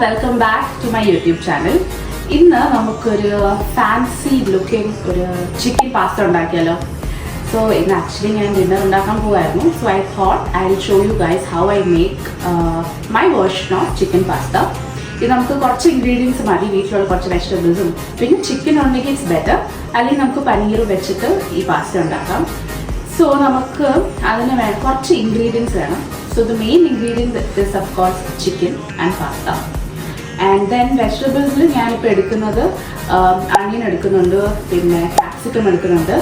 welcome back to my YouTube channel. ഇന്ന് നമുക്കൊരു fancy looking ഒരു ചിക്കൻ പാസ്ത ഉണ്ടാക്കിയാലോ. സോ ഇന്ന് ആക്ച്വലി ഞാൻ ഡിന്നർ ഉണ്ടാക്കാൻ പോവായിരുന്നു. So I thought I will show you guys how I make my version of chicken pasta. ഇത് നമുക്ക് കുറച്ച് ഇൻഗ്രീഡിയൻസ് മതി, വീട്ടിലുള്ള കുറച്ച് വെജിറ്റബിൾസും പിന്നെ ചിക്കൻ ഉണ്ടെങ്കിൽ ഇറ്റ്സ് ബെറ്റർ, അല്ലെങ്കിൽ നമുക്ക് പനീർ വെച്ചിട്ട് ഈ പാസ്ത ഉണ്ടാക്കാം. സോ നമുക്ക് അതിന് കുറച്ച് ഇൻഗ്രീഡിയൻസ് വേണം. So the main ingredient is of course chicken and pasta. And then vegetables ഞാനിപ്പോൾ എടുക്കുന്നത് അണിയൻ എടുക്കുന്നുണ്ട്, പിന്നെ ക്യാപ്സിക്കം എടുക്കുന്നുണ്ട്,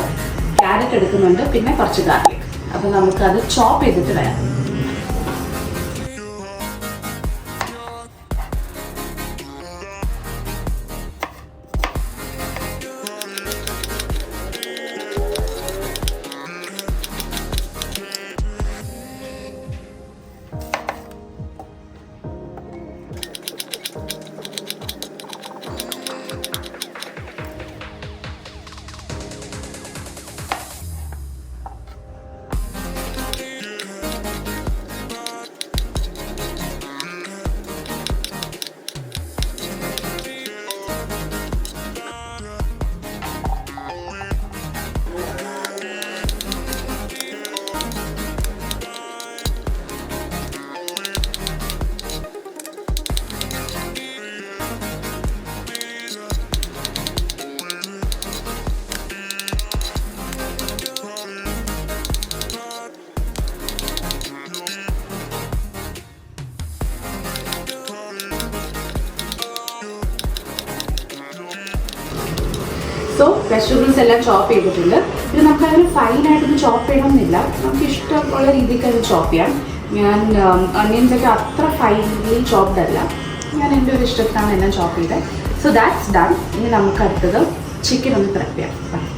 ക്യാരറ്റ് എടുക്കുന്നുണ്ട്, പിന്നെ കുറച്ച് ഗാർലിക്. അപ്പോൾ നമുക്കത് ചോപ്പ് ചെയ്തിട്ട് വരാം. സോ വെജിറ്റബിൾസ് എല്ലാം ചോപ്പ് ചെയ്തിട്ടുണ്ട്. പിന്നെ നമുക്കതിന് ഫൈനായിട്ടൊന്നും ചോപ്പ് ചെയ്യണമെന്നില്ല, നമുക്ക് ഇഷ്ടമുള്ള രീതിക്ക് അത് ചോപ്പ് ചെയ്യാം. ഞാൻ ഒണിയൻസൊക്കെ അത്ര ഫൈനലി ചോപ്ഡ് അല്ല, ഞാൻ എൻ്റെ ഒരു ഇഷ്ടത്തിലാണ് എല്ലാം ചോപ്പ് ചെയ്തത്. So that's done. ഇനി നമുക്ക് അടുത്തത് ചിക്കൻ ഒന്ന് പ്രിപ്പയർ ചെയ്യാം.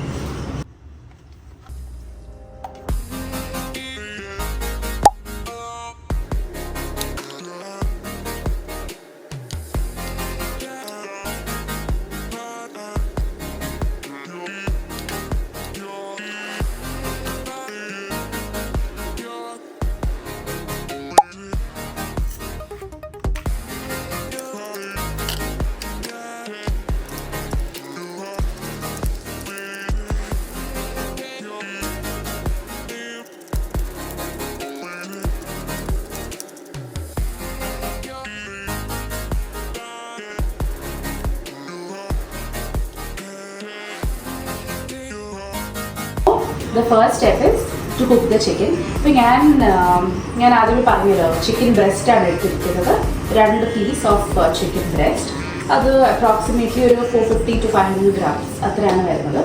The first step is to cook the chicken. ഇപ്പോൾ ഞാൻ ആദ്യമേ പറഞ്ഞല്ലോ, ചിക്കൻ ബ്രസ്റ്റാണ് എടുത്തിരിക്കുന്നത്. 2 പീസ് ഓഫ് ചിക്കൻ ബ്രസ്റ്റ്. അത് അപ്രോക്സിമേറ്റ്ലി ഒരു 450 to 500 grams അത്രയാണ് വരുന്നത്.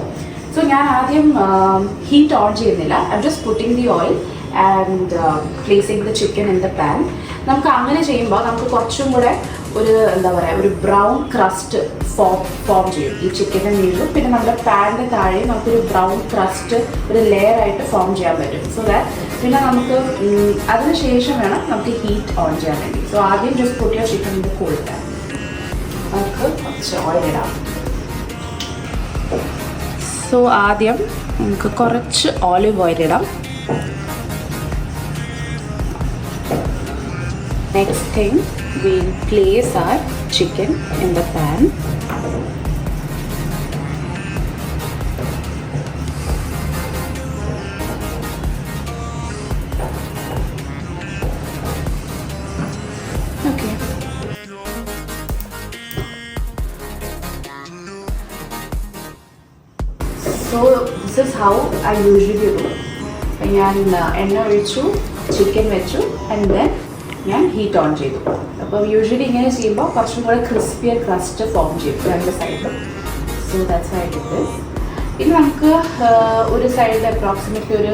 സോ ഞാൻ ആദ്യം ഹീറ്റ് ഓൺ ചെയ്യുന്നില്ല. I am just putting the oil and placing the chicken in the pan. നമുക്ക് അങ്ങനെ ചെയ്യുമ്പോൾ നമുക്ക് കുറച്ചും കൂടെ ഒരു എന്താ പറയുക, ഒരു ബ്രൗൺ ക്രസ്റ്റ് ഫോം ചെയ്യും ഈ ചിക്കൻ്റെ മീനിലും. പിന്നെ നമ്മുടെ പാനിൻ്റെ താഴെ നമുക്കൊരു ബ്രൗൺ ക്രസ്റ്റ് ഒരു ലെയർ ആയിട്ട് ഫോം ചെയ്യാൻ പറ്റും. സോ ദാറ്റ് പിന്നെ നമുക്ക് അതിന് ശേഷം വേണം നമുക്ക് ഹീറ്റ് ഓൺ ചെയ്യാൻ വേണ്ടി. സോ ആദ്യം just put your chicken in the called pan. നമുക്ക് കുറച്ച് ഓയിൽ ഇടാം. സോ ആദ്യം നമുക്ക് കുറച്ച് ഓലിവ് ഓയിൽ ഇടാം. Next thing, we'll place our chicken in the pan. Okay. So this is how I usually do. ഞാൻ എണ്ണ ഒഴിച്ചു, ചിക്കൻ വെച്ചു, and then ഞാൻ ഹീറ്റ് ഓൺ ചെയ്തു. അപ്പോൾ യൂഷ്വലി ഇങ്ങനെ ചെയ്യുമ്പോൾ കുറച്ചും കൂടെ ക്രിസ്പിയർ ക്രസ്റ്റ് ഫോം ചെയ്യും രണ്ട് സൈഡിലും. So that's why I did this. ഇനി നമുക്ക് ഒരു സൈഡിൽ അപ്രോക്സിമേറ്റ്ലി ഒരു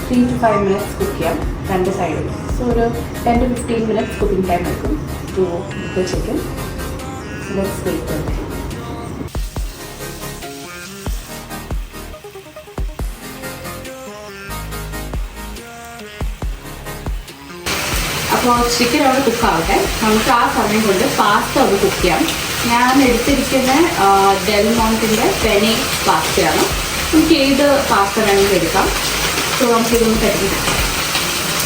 3 to 5 minutes കുക്ക് ചെയ്യാം രണ്ട് സൈഡിലും. സോ ഒരു 10 to 15 minutes കുക്കിംഗ് ടൈം എടുക്കും to cook the chicken. So let's wait. അപ്പോൾ ചിക്കൻ അവിടെ കുക്കാവട്ടെ. നമുക്ക് ആ സമയം കൊണ്ട് പാസ്ത ഒന്ന് കുക്ക് ചെയ്യാം. ഞാൻ എടുത്തിരിക്കുന്ന ഡെൽമോണ്ടിൻ്റെ പെനി പാസ്തയാണ്. നമുക്ക് ഏത് പാസ്ത വേണമെങ്കിലും എടുക്കാം. സോ നമുക്കിതൊന്ന് പരിചയം.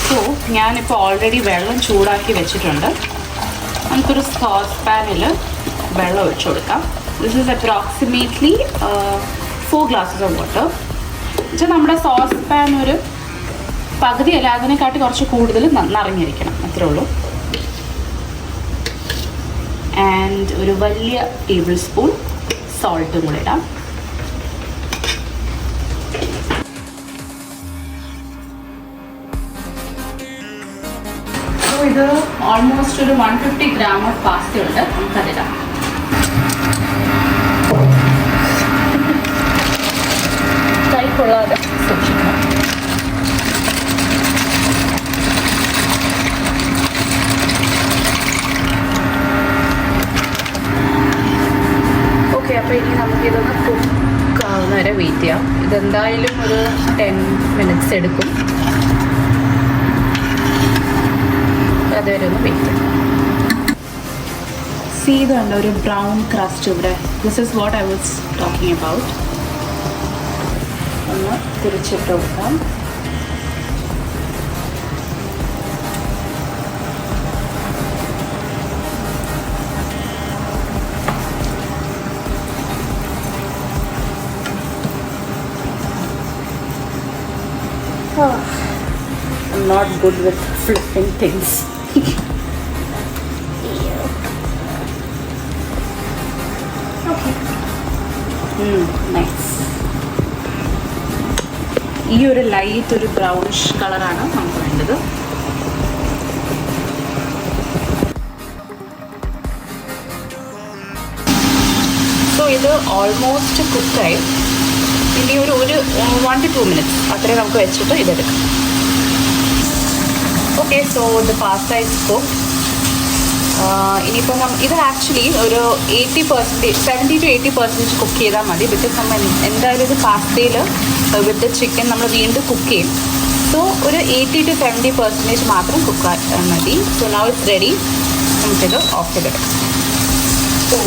സോ ഞാനിപ്പോൾ ഓൾറെഡി വെള്ളം ചൂടാക്കി വെച്ചിട്ടുണ്ട്. നമുക്കൊരു സോസ് പാനിൽ വെള്ളം ഒഴിച്ചു കൊടുക്കാം. This is approximately 4 glasses of water. എന്നുവെച്ചാൽ നമ്മുടെ സോസ് പാൻ ഒരു പകുതിയല്ല, അതിനെക്കാട്ടി കുറച്ച് കൂടുതൽ നിറഞ്ഞിരിക്കണം, അത്രേ ഉള്ളൂ. ആൻഡ് ഒരു വലിയ ടേബിൾ സ്പൂൺ സോൾട്ടും കൂടെ ഇടാം. ഇത് ഓൾമോസ്റ്റ് ഒരു 150 gram ഓഫ് പാസ്ത ഉണ്ട്, നമുക്കതിടാം. കൈ കൊള്ളാതെ സൂക്ഷിക്കണം. ഓക്കെ, അപ്പോൾ ഇനി നമുക്കിതൊന്ന് കുക്കാവുന്ന വരെ വെയിറ്റ് ചെയ്യാം. ഇതെന്തായാലും ഒരു 10 minutes എടുക്കും. അതുവരെ ഒന്ന് വെയിറ്റ് ചെയ്യാം. ഇതുണ്ട് ഒരു ബ്രൗൺ ക്രസ്റ്റ് ഇവിടെ. This is what I was talking about. ഒന്ന് തിരിച്ചിട്ട് കൊടുക്കാം. I'm not good with flipping things. Okay. Nice. ഈ ഒരു ലൈറ്റ് ഒരു ബ്രൗണിഷ് കളറാണ് നമുക്ക് വേണ്ടത്. സോ ഇത് ഓൾമോസ്റ്റ് കുക്കായി. ഇനി ഒരു 1 to 2 minutes അത്രയും നമുക്ക് വെച്ചിട്ട് ഇതെടുക്കാം. Okay, so the pasta is cooked. ഇനിയിപ്പോൾ ഇത് ആക്ച്വലി ഒരു 80%, 70 to 80% കുക്ക് ചെയ്താൽ മതി. ബിക്കോസ് നമ്മൾ എന്തായാലും ഇത് പാസ്തയിൽ വിത്ത് ചിക്കൻ നമ്മൾ വീണ്ടും കുക്ക് ചെയ്യും. സോ ഒരു 80 to 70% മാത്രം കുക്ക് മതി. So now it's ready. നമുക്കിത് ഓഫ് ചെയ്തെടുക്കാം. സോ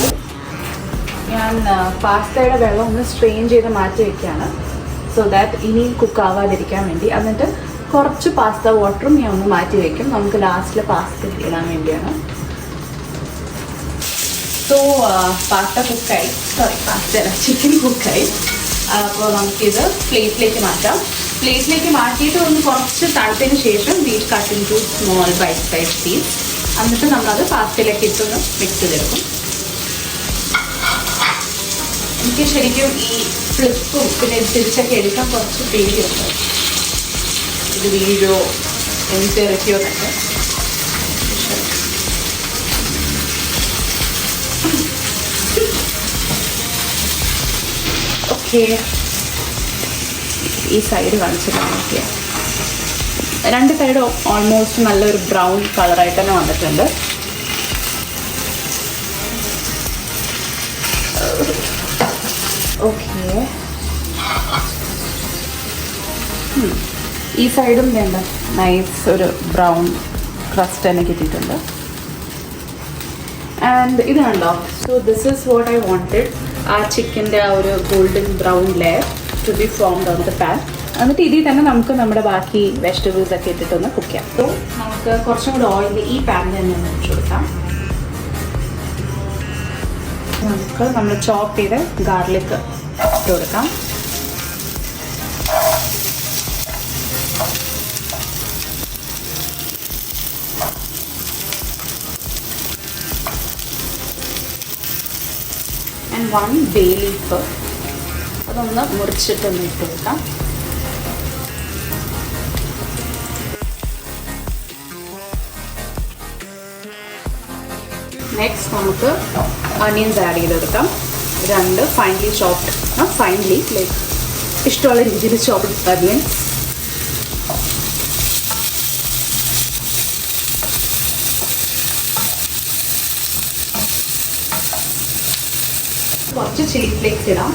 ഞാൻ പാസ്തയുടെ വെള്ളം ഒന്ന് സ്ട്രെയിൻ ചെയ്ത് മാറ്റി വയ്ക്കുകയാണ്. സോ ദാറ്റ് ഇനി കുക്ക് ആവാതിരിക്കാൻ വേണ്ടി. എന്നിട്ട് കുറച്ച് പാസ്ത വാട്ടറും ഞാൻ ഒന്ന് മാറ്റി വയ്ക്കും. നമുക്ക് ലാസ്റ്റിൽ പാസ്ത ഇടാൻ വേണ്ടിയാണ്. സോ പാസ്ത കുക്കായി, ചിക്കൻ കുക്കായി. അപ്പോൾ നമുക്കിത് പ്ലേറ്റിലേക്ക് മാറ്റാം. പ്ലേറ്റിലേക്ക് മാറ്റിയിട്ട് ഒന്ന് കുറച്ച് തണുത്തതിന് ശേഷം we'd cut into small bite size piece. എന്നിട്ട് നമ്മളത് പാസ്തയിലേക്ക് ഇട്ടൊന്ന് മിക്സ് ചെയ്തെടുക്കും. എനിക്ക് ശരിക്കും ഈ ഫ്ലിപ്പും പിന്നെ തിരിച്ചൊക്കെ എടുക്കാൻ കുറച്ച് പേടിയുണ്ട്. ഇത് വീഴോ എനിക്ക് ഇറക്കിയോ എന്നൊക്കെ. ഓക്കെ, ഈ സൈഡ് കാണിച്ചിട്ടാണ്. ഓക്കെ, 2 സൈഡ് ഓൾമോസ്റ്റ് നല്ലൊരു ബ്രൗൺ കളറായിട്ട് തന്നെ വന്നിട്ടുണ്ട്. ഓക്കെ, ഈ സൈഡും വേണ്ട നൈസ് ഒരു ബ്രൗൺ ക്രസ്റ്റ് തന്നെ കിട്ടിയിട്ടുണ്ട്. ആൻഡ് ഇത് കണ്ടോ. So this is what I wanted. ആ ചിക്കൻ്റെ ആ ഒരു golden brown layer to be formed on the pan. എന്നിട്ട് ഇതിൽ തന്നെ നമുക്ക് നമ്മുടെ ബാക്കി വെജിറ്റബിൾസ് ഒക്കെ ഇട്ടിട്ടൊന്ന് കുക്ക് ചെയ്യാം. സോ നമുക്ക് കുറച്ചും കൂടി ഓയിൽ ഈ പാനിൽ തന്നെ ഒന്ന് ഒഴിച്ചു കൊടുക്കാം. നമുക്ക് നമ്മൾ ചോപ്പ് ചെയ്ത് ഗാർലിക് ഇട്ട് കൊടുക്കാം. And 1 bay leaf. അതൊന്ന് മുറിച്ചിട്ടൊന്ന് ഇട്ട് കൊടുക്കാം. നെക്സ്റ്റ് നമുക്ക് ഓണിയൻസ് ആഡ് ചെയ്തെടുക്കാം. 2 ഫൈൻലി ചോപ്ഡ്, ഫൈൻലി ലൈക്ക് ഇഷ്ടമുള്ള രീതിയിൽ ചോപ്ഡ് ഓണിയൻസ്. കുറച്ച് ചില്ലി ഫ്ലേക്സ് ഇടാം.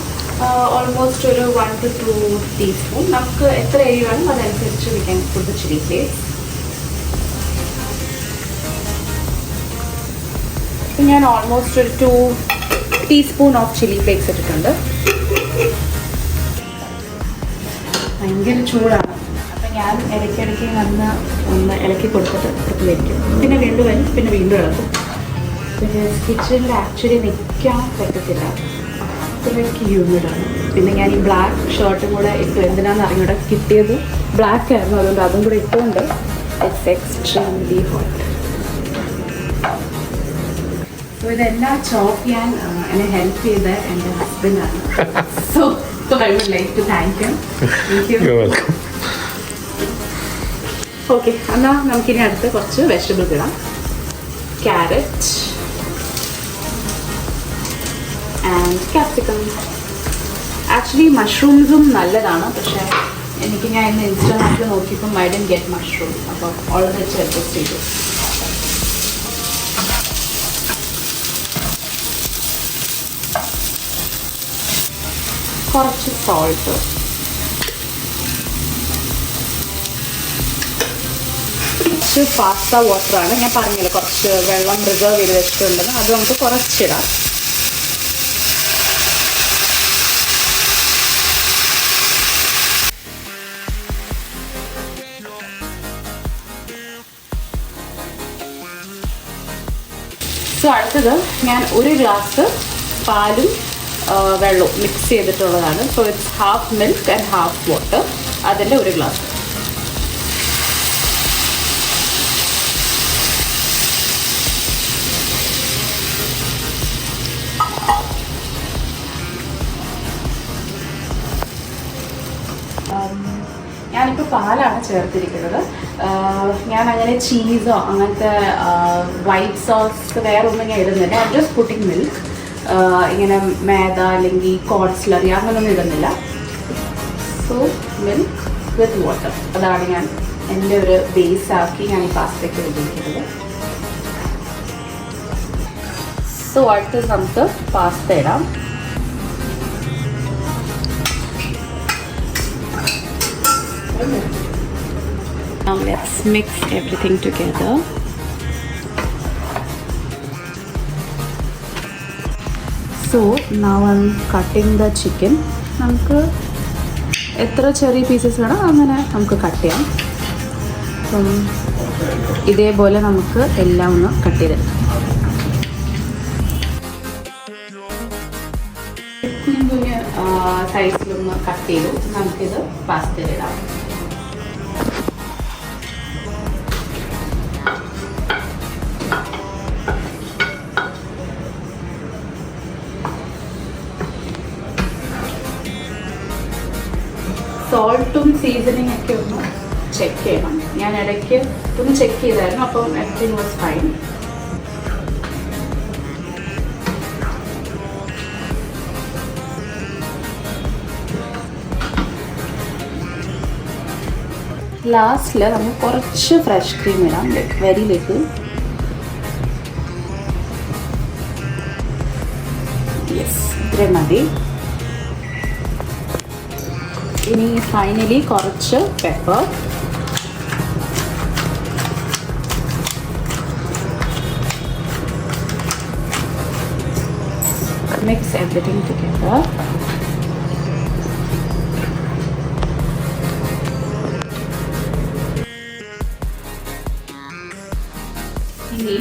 ഓൾമോസ്റ്റ് ഒരു 1 to 2 teaspoon. നമുക്ക് എത്ര എരി വേണം അതനുസരിച്ച് we can put the chilli flakes. ഞാൻ ഓൾമോസ്റ്റ് ഒരു 2 teaspoon ഓഫ് ചില്ലി ഫ്ലേക്സ് ഇട്ടിട്ടുണ്ട്. ഭയങ്കര ചൂടാണ്, അപ്പം ഞാൻ ഇടയ്ക്കിടയ്ക്ക് ഒന്ന് ഇളക്കി കൊടുത്തിട്ട് പുറത്ത് വയ്ക്കും. പിന്നെ വീണ്ടും വരും, പിന്നെ വീണ്ടും ഇളക്കും. പിന്നെ കിച്ചണിൽ ആക്ച്വലി നിൽക്കാൻ പറ്റത്തില്ല, അത്രയ്ക്ക് ഹ്യൂമിഡാണ്. പിന്നെ ഞാൻ ഈ ബ്ലാക്ക് ഷർട്ടും കൂടെ ഇട്ടു, എന്തിനാണെന്ന് അറിഞ്ഞൂടെ, കിട്ടിയത് ബ്ലാക്ക് ആയിരുന്നു, അതുകൊണ്ട് അതും കൂടെ ഇട്ടുകൊണ്ട് ഇറ്റ്സ് എക്സ്ട്രീംലി ഹോട്ട്. സോ ഇതെല്ലാം ചോപ്പ് ചെയ്യാൻ എന്നെ ഹെൽപ്പ് ചെയ്ത എൻ്റെ ഹസ്ബൻഡാണ്. So I would like to thank you. Okay, എന്നാൽ നമുക്കിനി അടുത്ത് കുറച്ച് വെജിറ്റബിൾസ് ഇടാം. Carrot and capsicum. ആക്ച്വലി മഷ്റൂംസും നല്ലതാണ്, പക്ഷേ ഞാൻ ഇന്ന് ഇൻസ്റ്റാഗ്രാമിൽ നോക്കിയപ്പോൾ ഐ ഡിഡ്ന്റ് ഗെറ്റ് മഷ്റൂം, അപ്പോൾ ഓൾറെഡി വെച്ച് അഡ്ജസ്റ്റ് ചെയ്തു. കുറച്ച് സോൾട്ട്, കുറച്ച് പാസ്ത വാട്ടറാണ്. ഞാൻ പറഞ്ഞില്ല കുറച്ച് വെള്ളം റിസർവ് ചെയ്ത് വെച്ചിട്ടുണ്ടെന്ന്, അത് നമുക്ക് കുറച്ചിടാം. സോ അടുത്തത് ഞാൻ 1 ഗ്ലാസ് പാലും വെള്ളവും മിക്സ് ചെയ്തിട്ടുള്ളതാണ്. So it's half milk and half water. അതിൻ്റെ 1 ഗ്ലാസ്. ഞാനിപ്പോൾ പാലാണ് ചേർത്തിരിക്കുന്നത്. ഞാൻ അങ്ങനെ ചീസോ അങ്ങനത്തെ വൈറ്റ് സോസ് വേറെ ഒന്നും ഞാൻ ഇടുന്നില്ല. I just putting milk. ഇങ്ങനെ മേദ അല്ലെങ്കിൽ കോൺ സ്ലറി അങ്ങനെയൊന്നും ഇടുന്നില്ല. സോ മിൽക്ക് വിത്ത് വാട്ടർ, അതാണ് ഞാൻ എൻ്റെ ഒരു ബേസാക്കി ഞാൻ ഈ പാസ്തയ്ക്ക് ഉപയോഗിക്കുന്നത്. സോ അടുത്ത് നമുക്ക് പാസ്ത ഇടാം. Now let's mix everything together. So now I'm cutting the chicken. നമുക്ക് എത്ര ചെറിയ പീസസ് വേണം അങ്ങനെ നമുക്ക് കട്ട് ചെയ്യാം. അപ്പം ഇതേപോലെ നമുക്ക് എല്ലാം ഒന്ന് കട്ട് ചെയ്തെടുക്കാം. കുഞ്ഞു സൈസിലൊന്ന് കട്ട് ചെയ്തു നമുക്കിത് പാസ്തയിലിടാം. സോൾട്ടും സീസണിങ് ഒക്കെ ഒന്ന് ചെക്ക് ചെയ്യണം. ഞാൻ ഇടയ്ക്ക് ഒന്ന് ചെക്ക് ചെയ്തായിരുന്നു, അപ്പം എവരിതിങ് വാസ് ഫൈൻ. ലാസ്റ്റിൽ നമുക്ക് കുറച്ച് ഫ്രഷ് ക്രീം ഇടാം, വെരി ലിറ്റിൽ. യെസ്, ഇത്രയും മതി. ഇനി ഫൈനലി കുറച്ച് പെപ്പർ. Mix everything together. ഇനി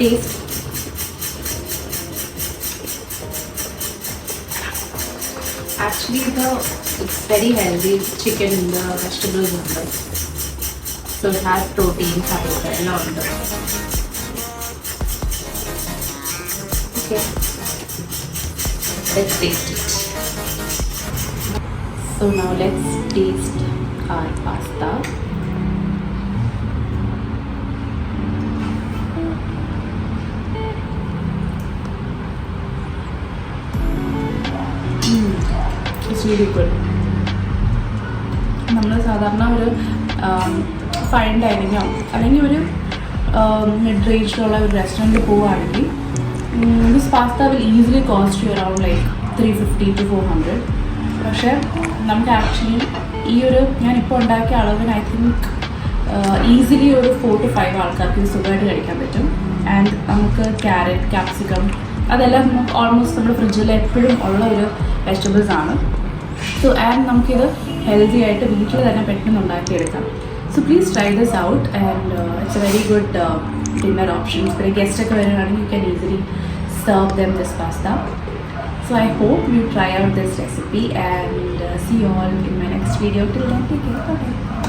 taste. Actually, it's very healthy chicken in the vegetables under. So it has protein, fiber, and all under. Okay, let's taste it. So now let's taste our pasta. Really good. നമ്മൾ സാധാരണ ഒരു fine ഡൈനിങ്ങോ അല്ലെങ്കിൽ ഒരു mid റേഞ്ചിലുള്ള ഒരു റെസ്റ്റോറൻറ്റിൽ പോവുകയാണെങ്കിൽ this pasta will easily cost you around like 350 to 400. പക്ഷേ നമുക്ക് ആക്ച്വലി ഈ ഒരു ഞാനിപ്പോൾ ഉണ്ടാക്കിയ അളവിന് ഐ തിങ്ക് ഈസിലി ഒരു 4 to 5 ആൾക്കാർക്ക് സുഖമായിട്ട് കഴിക്കാൻ പറ്റും. ആൻഡ് നമുക്ക് ക്യാരറ്റ്, ക്യാപ്സിക്കം അതെല്ലാം നമുക്ക് ഓൾമോസ്റ്റ് നമ്മുടെ ഫ്രിഡ്ജിൽ എപ്പോഴും ഉള്ള ഒരു വെജിറ്റബിൾസ് ആണ്. സോ ആൻഡ് നമുക്കിത് ഹെൽത്തി ആയിട്ട് വീട്ടിൽ തന്നെ പെട്ടെന്ന് ഉണ്ടാക്കിയെടുക്കാം. So please try this out and it's A very good dinner options. പിന്നെ ഗസ്റ്റൊക്കെ വരുവാണെങ്കിൽ you can easily serve them this pasta. So I hope you try out this recipe and see you all in my next video. Till then, take care. Bye.